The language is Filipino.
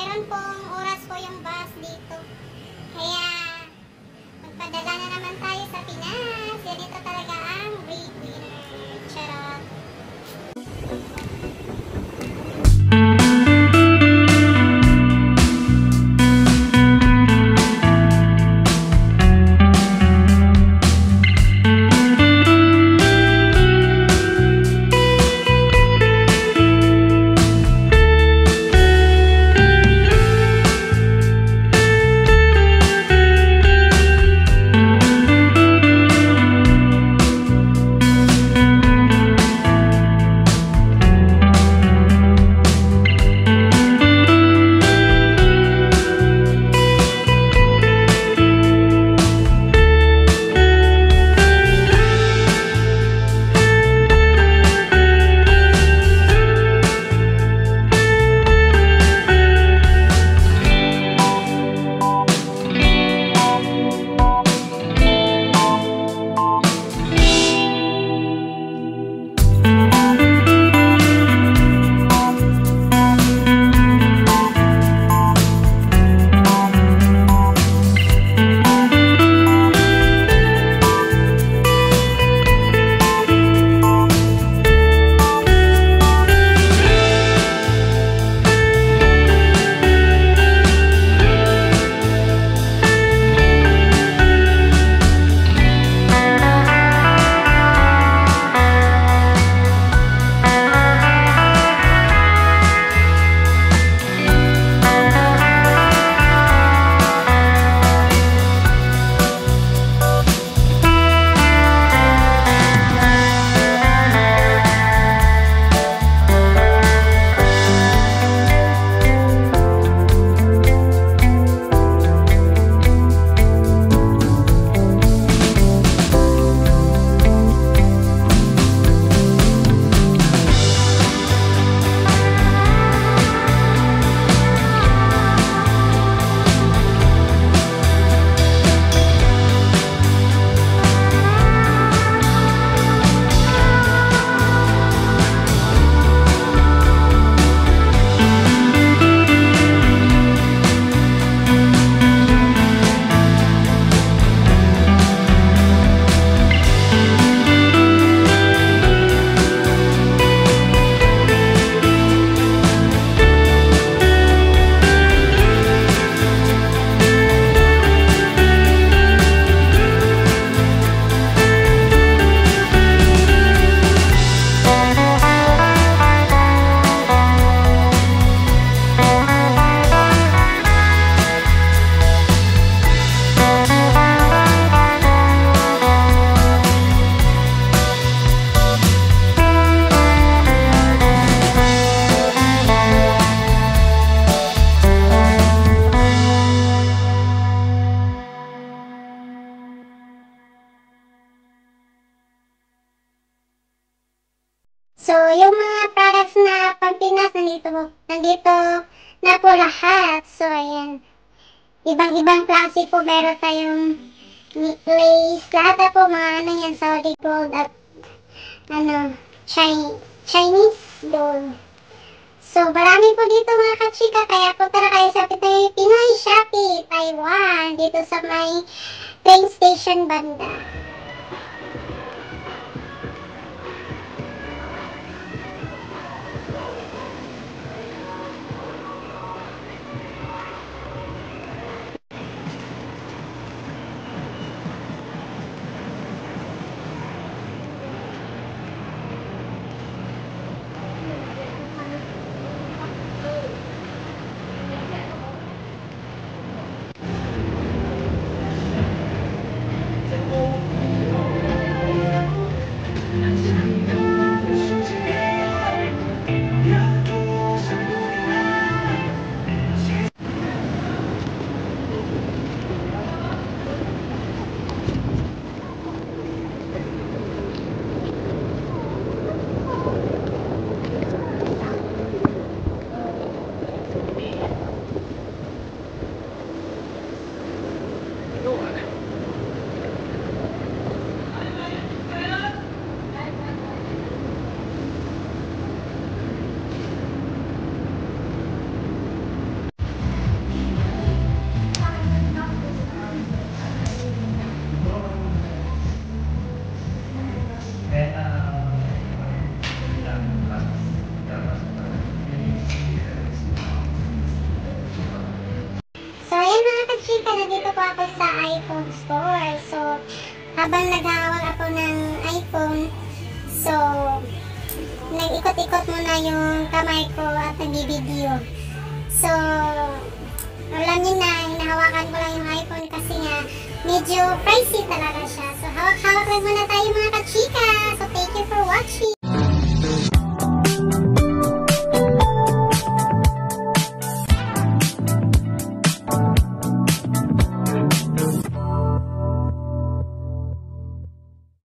meron pong oras po yung bus dito. Kaya, magpadala na naman tayo sa Pinas. Ganito talaga ang breadwinner. Charot. So, yung mga products na Pampinas, nandito na po lahat. So, ayan. Ibang-ibang klase po. Meron tayong lace. Lahat na po mga ano yan, Saudi gold at Chinese gold. So, marami po dito mga kachika. Kaya punta na kayo sa Pinoy Shopee, Taiwan. Dito sa may train station banda. nandito po ako sa iPhone store. So, habang naghahawak ako ng iPhone, so, nag-ikot-ikot muna yung kamay ko at nagbibideo. So, alam niyo na, hinahawakan ko lang yung iPhone kasi nga, medyo pricey talaga siya. So, hawak-hawak lang muna tayo mga kachika. So, thank you for watching.